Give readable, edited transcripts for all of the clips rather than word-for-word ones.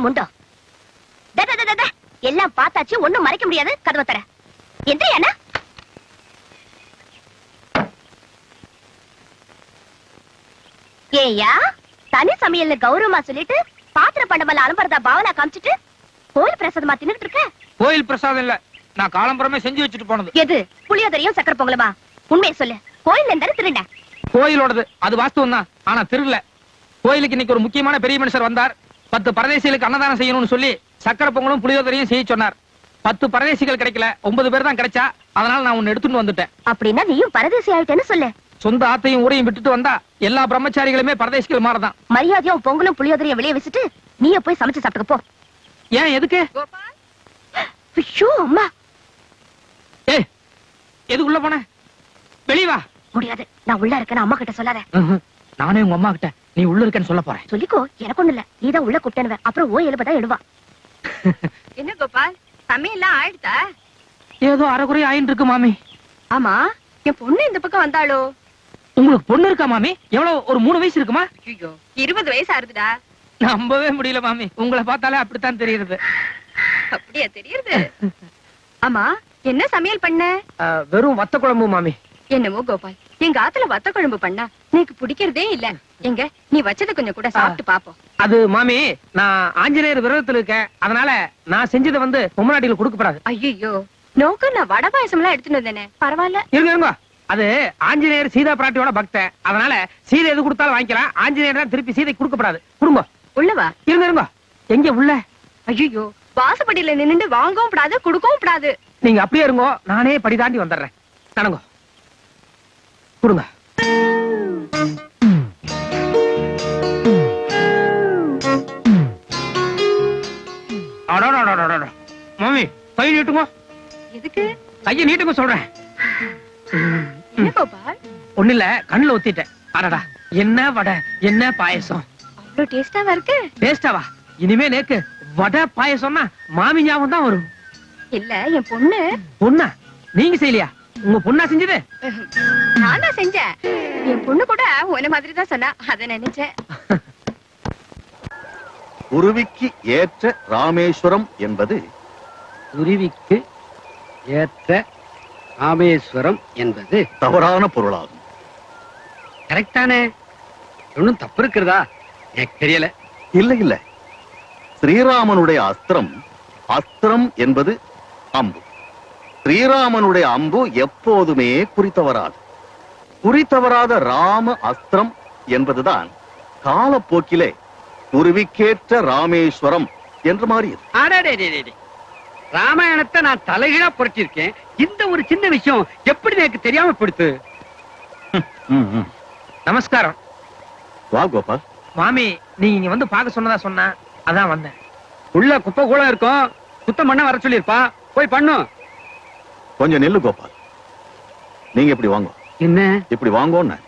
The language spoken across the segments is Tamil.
முண்டோ. எல்லாம் பார்த்தாச்சு, ஒண்ணும் மறைக்க முடியாது. கதவை தர என்ன ஏயா தனி சமையல்னு கௌரவமா சொல்லிட்டு பாத்திர பண்டமல்ல அலம்பரதா பாவனா காமிச்சிட்டு கோயில் பிரசாதமா தின்னுட்டு இருக்க. கோயில் பிரசாதம் இல்ல, நான் காலம்பரமே செஞ்சு வச்சுட்டு போனது. எது? புளியோதரையும் சக்கர பொங்கலுமா? உண்மையை சொல்லு. கோயில் இருந்தாரு திருண்ட. கோயிலோடது அது வாஸ்தவம் தான், ஆனா திருடல. கோயிலுக்கு இன்னைக்கு ஒரு முக்கியமான பெரிய மனுஷர் வந்தார். 10 பரதேசிகளுக்கு அன்னதானம் செய்யணும்னு சொல்லி சக்கர பொங்கலும் புளியோதரையும் செய்ய சொன்னார். 10 பரதேசிகள் கிடைக்கல, 9 பேர் தான் கிடைச்சா. அதனால நான் உன்னை எடுத்துட்டு வந்துட்டேன். அப்படின்னா நீயும் பரதேசி ஆயிட்டேன்னு சொல்லு. சொந்த ஆத்தையும் ஊரையும் விட்டுட்டு வந்தா எல்லா பிரம்மச்சாரிகளுமே பரதேசிகள் மாறதான். மரியாதையும் பொங்கலும் புளியோதரையும் வெளியே வச்சுட்டு நீயே போய் சமைச்சு சாப்பிட்டுக்க போ. ஏன் எதுக்கு? ஐயோ அம்மா. ஏய், எது உள்ள போன? வெளிய வா. முடியாது, நான் உள்ள இருக்கேன்னு அம்மா கிட்ட சொல்லாத. நானே உங்க அம்மா கிட்ட நீ உள்ள இருக்கேன்னு சொல்ல போறேன். சொல்லிக்கோ, எனக்கு ஒண்ணு இல்ல. நீதான் உள்ள கூப்பிட்டேன்னு. அப்புறம் ஓ எழுபதா எழுவா. என்ன கோபால், சமையல்லாம் ஆயிடுதா? ஏதோ அரைக்குறை ஆயின்னு இருக்கு மாமி. ஆமா, என் பொண்ணு இந்த பக்கம் வந்தாளோ? உங்களுக்கு பொண்ணு இருக்கா மாமி? எவ்வளவு, ஒரு 3 வயசு இருக்குமா? ஐயோ, 20 வயசு ஆறுதுடா. நம்பவே முடியல மாமி, உங்களை பார்த்தாலே அப்படித்தான் தெரியுது. அப்படியா தெரியுது? ஆமா, என்ன சமையல் பண்ண? வெறும் வத்த குழம்பு மாமி. என்னமோ கோபால், எங்க ஆத்துல வத்த குழம்பு பண்ணா எனக்கு பிடிக்கிறதே இல்ல. எங்க நீ வச்சத கொஞ்சம் கூட சாப்பிட்டு பாப்போம். அது மாமி, நான் ஆஞ்சநேயர் விரதத்துல இருக்கேன். அதனால நான் செஞ்சதை பொம்மநாட்டிகள் கொடுக்கப்படாது. ஐயோ, நோக்க நான் வடை பாயசம் எல்லாம் எடுத்துட்டு வந்தேனே. பரவாயில்ல, இருங்க. அது ஆஞ்சநேயர் சீதா பிராட்டியோட பக்தன். அதனால சீதை எது கொடுத்தாலும் வாங்கிக்கலாம். ஆஞ்சநேயர் தான் திருப்பி சீதை கொடுக்கப்படாது. கொடுங்க. உள்ளவா? இருங்க. எங்க உள்ள? ஐயோ, வாசப்படியில நின்னுட்டு வாங்கவும் கூடாது, கொடுக்கவும் கூடாது. நீங்க அப்படியே இருங்கோ, நானே படி தாண்டி வந்துடுறேன். நடங்கோ. கொடுங்க. மாமி, கை நீட்டுங்க. எதுக்கு? கையை நீட்டுங்க சொல்றேன். என்ன கோபால்? ஒண்ணு இல்ல, கண்ணுல ஒத்திட்டேன். அடடா, என்ன வடை, என்ன பாயசம். அவ்வளவு டேஸ்டாவா இருக்கு. டேஸ்டாவா? இனிமே நேக்கு வடை பாயசம்னா மாமி ஞாபகம் தான் வரும். இல்ல, என் பொண்ணு. பொண்ணா? நீங்க செய்யலையா? உங்க பொண்ணா செஞ்சது? நான் தான் செஞ்சேன். என் பொண்ணு கூட உன்ன மாதிரி தான் சொன்னா, அத நினைச்சேன். குருவிக்கு ஏற்ற ராமேஸ்வரம் என்பது குருவிக்கு ஏற்ற ராமேஸ்வரம் என்பது தவறான பொருளாகும். கரெக்டானே? ஒன்னும் தப்பு இருக்கிறதா? எனக்கு தெரியல. இல்ல, ஸ்ரீராமனுடைய அஸ்திரம் என்பது அம்பு. ஸ்ரீராமனுடைய அம்பு எப்போதுமே குறித்தவராது. குறித்தவராத ராம அஸ்திரம் என்பதுதான் காலப்போக்கிலே குருவிக்கேற்ற ராமேஸ்வரம் என்று மாறியது. ராமாயணத்தை நான் தலைகீழா புரட்டிருக்கேன். இந்த ஒரு சின்ன விஷயம் எப்படி எனக்கு தெரியாம போயிடுத்து? நமஸ்காரம். வா கோபால். மாமி, நீங்க இங்க வந்து பாக்க சொன்னதா சொன்னா, அதான் வந்தேன். உள்ள குப்பை கூட இருக்கும், சுத்தம் பண்ண வர சொல்லிருப்பா. போய் பண்ணு. கொஞ்சம் நெல்லு கோபால். நீங்க இப்படி வாங்க. என்ன இப்படி வாங்கோன்னு.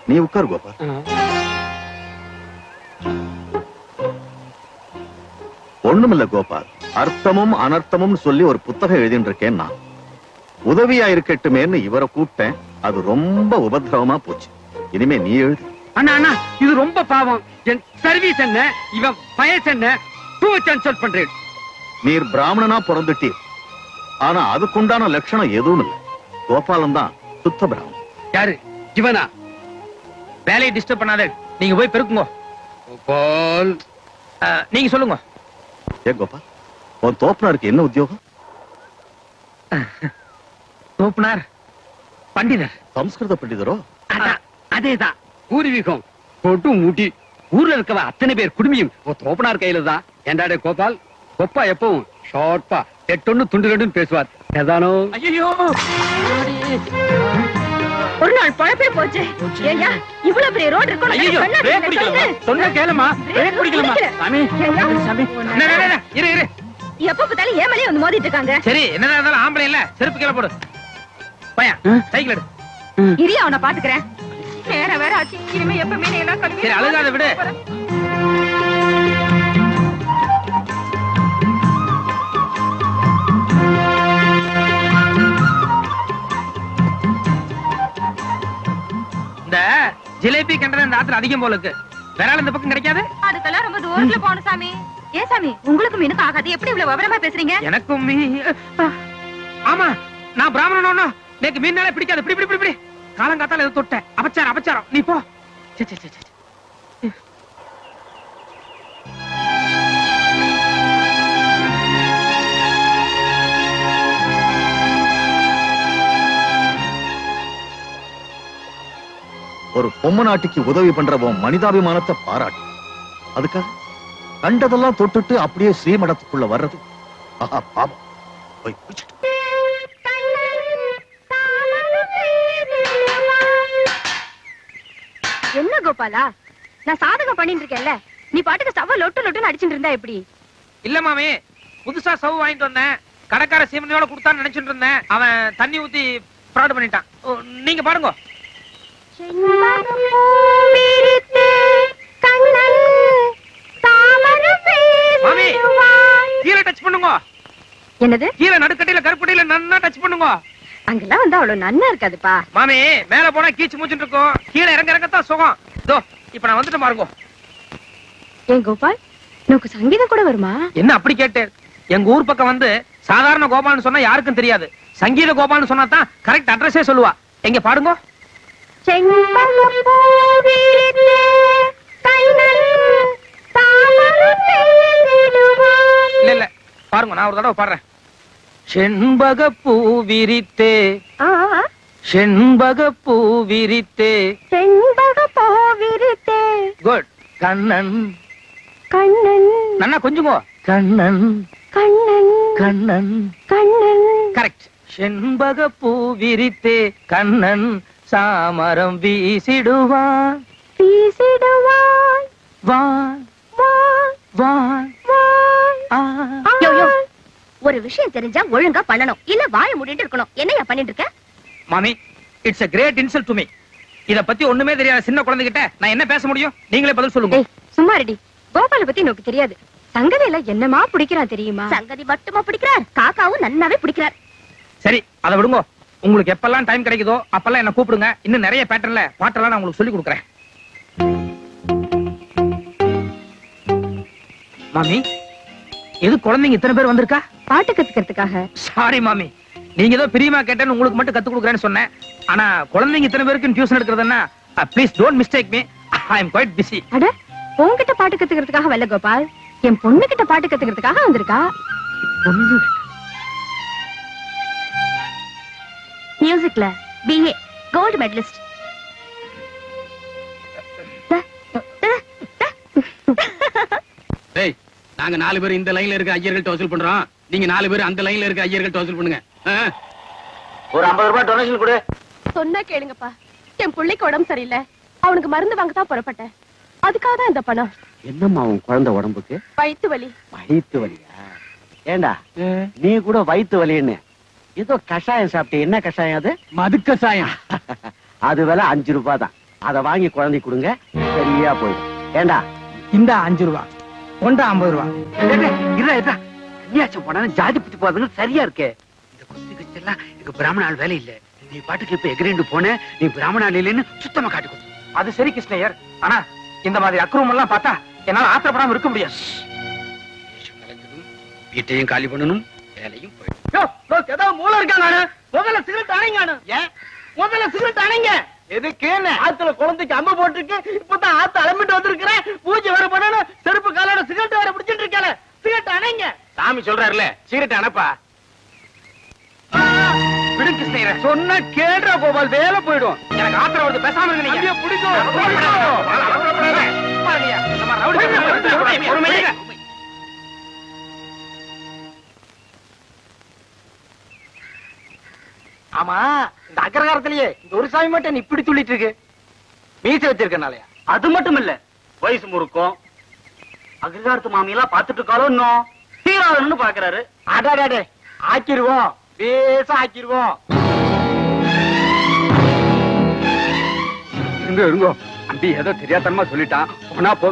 நீ உட்கார் கோபால். ஒண்ணுமில்ல கோபால், அர்த்தமும் அனர்த்தமும் சொல்லி ஒரு புத்தகம் எழுதிட்டு இருக்கேன் நான். உதவியா இருக்கட்டுமேன்னு இவரை கூப்பிட்டேன். அது ரொம்ப உபத்திரவமா போச்சு. இனிமே நீ எழுது. அண்ணா, இது ரொம்ப பாவம். என் சர்வீஸ் என்ன, இவன் பயஸ் என்ன, பண்றேன். நீர் பிராமணனா பிறந்துட்டீர். ஆனா அதுக்குண்டான லட்சணம் எதுவும் இல்லை. கோபாலம் தான் சுத்த பிராமணன். யாரு இவனா? வேலையை டிஸ்டர்ப் பண்ணாத, நீங்க போய் பெருக்குங்க. கோபால், நீங்க சொல்லுங்க. ஏ கோபால், உன் தோப்பனாருக்கு என்ன உத்தியோகம்? தோப்பனார் பண்டிதர். சம்ஸ்கிருத பண்டிதரோ? அதேதான். பூர்வீகம் போட்டு மூட்டி ஊர்ல இருக்கவ அத்தனை பேர் குடும்பியும் தோப்பனார் கையில தான். ஏண்டாடே கோபால், கொப்பா எப்பவும் ஷார்ப்பா 8 துண்டு 2 பேசுவார். ஏதானோ? ஐயோ, ஒரு நாள் பழப்பே போச்சு. ஏய்யா, இவ்வளவு பெரிய ரோட் இருக்கும். ஐயோ, பிரேக் பிடிக்கலமா? சொன்ன கேளுமா? பிரேக் பிடிக்கலமா? சாமி, சாமி. இரு. எப்ப பார்த்தாலும் ஏமலே வந்து மோதிட்டு இருக்காங்க. சரி, என்னதான் இருந்தாலும் ஆம்பளை இல்ல, செருப்பு கீழ போடு. பையன், சைக்கிள் எடு. இரியா, அவனை பாத்துக்கிறேன். வேற ஆச்சு. இனிமே எப்பவுமே நீ எல்லாம் கழுவி. சரி, அழுகாத விடு. இந்த ஜிலேபி கண்டது இந்த ஆத்துல அதிகம் போல இருக்கு. விரால் இந்த பக்கம் கிடைக்காது. அதுக்கெல்லாம் ரொம்ப தூரத்துல போகணும் சாமி. ஏன் சாமி, உங்களுக்கு மீனுக்கு ஆகாது, எப்படி இவ்வளவு விவரமா பேசுறீங்க? எனக்கும் ஆமா, நான் பிராமணனோ எனக்கு மீனாலே பிடிக்காது. இப்படி இப்படி இப்படி காலங்காத்தால ஏதோ தொட்டேன். அபச்சாரம் அபச்சாரம். நீ போ. சே சே சே சே. ஒரு பொம்மை நாட்டிக்கு உதவி பண்றவன் மனிதாபிமானத்தை பாராட்டு. அதுக்காக கண்டதெல்லாம் தொட்டுட்டு அப்படியே ஸ்ரீமடத்துக்குள்ள வர்றது ஆஹா பாவம். போய் குளிச்சிட்டு. என்ன கோபாலா, நான் சாதகம் பண்ணிட்டு இருக்கேன்ல, நீ பாட்டுக்கு ஸ்டவ் லொட்டு லொட்டுன்னு அடிச்சிட்டு இருந்தா எப்படி? இல்ல மாமி, புதுசா சவு வாங்கிட்டு வந்தேன். கடைக்கார சீமனையோட கொடுத்தான்னு நினைச்சிட்டு இருந்தேன். அவன் தண்ணி ஊத்தி ஃப்ராட் பண்ணிட்டான். நீங்க பாருங்க. மாமி, கீழே டச் பண்ணுங்க. என்னது? கீழே நடுக்கட்டையில கருப்பட்டையில நன்னா டச் பண்ணுங்க. அங்கெல்லாம் வந்து அவ்வளவு நன்னா இருக்காதுப்பா. மாமி, மேல போனா கீச்சு மூச்சுட்டு இருக்கும். கீழே இறங்க இறங்கத்தான் சுகம். இதோ இப்ப நான் வந்துட்டு பாருங்க. ஏன் கோபால், உனக்கு சங்கீதம் கூட வருமா? என்ன அப்படி கேட்டு? எங்க ஊர் பக்கம் வந்து சாதாரண கோபால்னு சொன்னா யாருக்கும் தெரியாது. சங்கீத கோபால்னு சொன்னா தான் கரெக்ட் அட்ரஸே சொல்லுவா. எங்க பாடுங்க. இல்ல இல்ல பாருங்க, நான் ஒரு தடவை பாடுறேன். செண்பக பூ விரித்தே, செண்பக பூ விரித்தே, செண்பக போவிருத்தே குட். கண்ணன் கண்ணன் நன்னா கொஞ்சுங்கோ. கண்ணன் கண்ணன் கண்ணன் கண்ணன். கரெக்ட். செண்பக பூ விரித்தே கண்ணன் சாமரம் வீசிடுவான் வீசிடுவாய் வான் வாய் வான். வாய். யோ, யோ, ஒரு விஷயம் தெரிஞ்சா ஒழுங்கா பண்ணணும், இல்ல வாய மூடிட்டு இருக்கணும். என்னையா பண்ணிட்டு இருக்க? மாமி, it's a great insult to me. இத பத்தி ஒண்ணுமே தெரியாத சின்ன குழந்தைகிட்ட நான் என்ன பேச முடியும்? நீங்களே பதில் சொல்லுங்க. ஏய், சும்மா ரெடி. கோபால பத்தி எனக்கு தெரியாது. சங்கதியில என்னமா பிடிக்கிறான் தெரியுமா? சங்கதி மட்டுமா பிடிக்கிறார், காக்காவும் நன்னாவே பிடிக்கிறார். சரி, அத விடுங்க. உங்களுக்கு எப்பெல்லாம் டைம் கிடைக்குதோ அப்பெல்லாம் என்ன கூப்பிடுங்க. இன்னும் நிறைய பேட்டர்ன்ல பாட்டெல்லாம் நான் உங்களுக்கு சொல்லி கொடுக்குறேன். மாமி, எது குழந்தைங்க இத்தனை பேர் வந்திருக்கா? பாட்டு கத்துக்கிறதுக்காக. சாரி மாமி, நீங்க ஏதோ பிரியமா கேட்டேன்னு உங்களுக்கு மட்டும் கத்து கொடுக்குறேன்னு சொன்னேன். ஆனா குழந்தைங்க இத்தனை பேருக்கு டியூஷன் எடுக்கிறதுன்னா please don't mistake me. I am quite busy. அட, உன்கிட்ட பாட்டு கத்துக்கிறதுக்காக வரல கோபால், என் பொண்ணு கிட்ட பாட்டு கத்துக்கிறதுக்காக வந்திருக்கா. மியூசிக்ல BA கோல்டு மெடலிஸ்ட். டேய், நாங்க 4 பேர் இந்த லைன்ல இருக்க ஐயர்கள்ட்ட வசூல் பண்றோம். நீங்க 4 பேர் அந்த லைன்ல இருக்க ஐயர்கள்ட்ட வசூல் பண்ணுங்க. ஒரு 50 ரூபாய் டொனேஷன் கொடு. சொன்னா கேளுங்கப்பா, என் பிள்ளைக்கு உடம்பு சரியில்லை, அவனுக்கு மருந்து வாங்க தான் புறப்பட்டேன். அதுக்காக தான் இந்த பணம். என்னம்மா உன் குழந்தை உடம்புக்கு? வயித்து வலி. வயித்து வலியா? ஏண்டா நீ கூட வயித்து வலின்னு ஏதோ கஷாயம் சாப்பிட்டு, என்ன கஷாயம் அது? மது கசாயம். அது விலை 5 ரூபாய் தான். அத வாங்கி குழந்தை கொடுங்க, சரியா போயிடும். ஏண்டா இந்த 5 ரூபா கொண்டா 50 ரூபா. கன்னியாச்சம் போனாலும் ஜாதி பத்தி போறதுங்க சரியா இருக்கே. இந்த கொத்தி கச்செல்லாம் எங்க பிராமண ஆள் வேலை இல்ல. நீ பாட்டுக்கு இப்ப எகிரண்டு போன, நீ பிராமண ஆள் இல்லைன்னு சுத்தமா காட்டி கொடுத்து. அது சரி கிருஷ்ணய்யர், ஆனா இந்த மாதிரி அக்ரமம் எல்லாம் பார்த்தா என்னால ஆத்திரப்படாம இருக்க முடியாது. வீட்டையும் காலி பண்ணணும், வேலையும் போயிடும். ஏதாவது மூளை இருக்காங்க. முதல்ல சிகரெட் அணைங்க. ஏன் முதல்ல சிகரெட் அணைங்க? எதுக்கு? ஆத்துல குழந்தைக்கு அம்மா போட்டுருக்கு. இப்பதான் ஆத்து அலம்பிட்டு வந்திருக்கிறேன். பூஜை வேற பண்ணணும். செருப்பு காலோட சிகரெட் வேற பிடிச்சிட்டு இருக்கல. சிகரெட் அணைங்க. சாமி சொல்றாருல, சிகரெட் அணைப்பா. விடு கிருஷ்ணய்யர, சொன்ன கேடுற கோபால், வேலை போயிடும். எனக்கு ஆத்திரம் வருது, பேசாம இருங்க. நீங்க பிடிக்கும். ஆமா, இந்த அக்ரகாரத்திலேயே இந்த ஒரு சாமி மட்டும் நீ இப்படி துள்ளிட்டு இருக்கு. மீசை வச்சிருக்கனாலயா? அது மட்டும் இல்ல, வயசு முறுக்கும். அக்ரகாரத்து மாமியெல்லாம் பாத்துட்டு இருக்காளோ இன்னும் தீராளன்னு பாக்குறாரு. அடாடே, ஆக்கிருவோம், பேச ஆக்கிருவோம். இருங்க இருங்க, அம்பி ஏதோ தெரியாதனமா சொல்லிட்டான். போனா போ.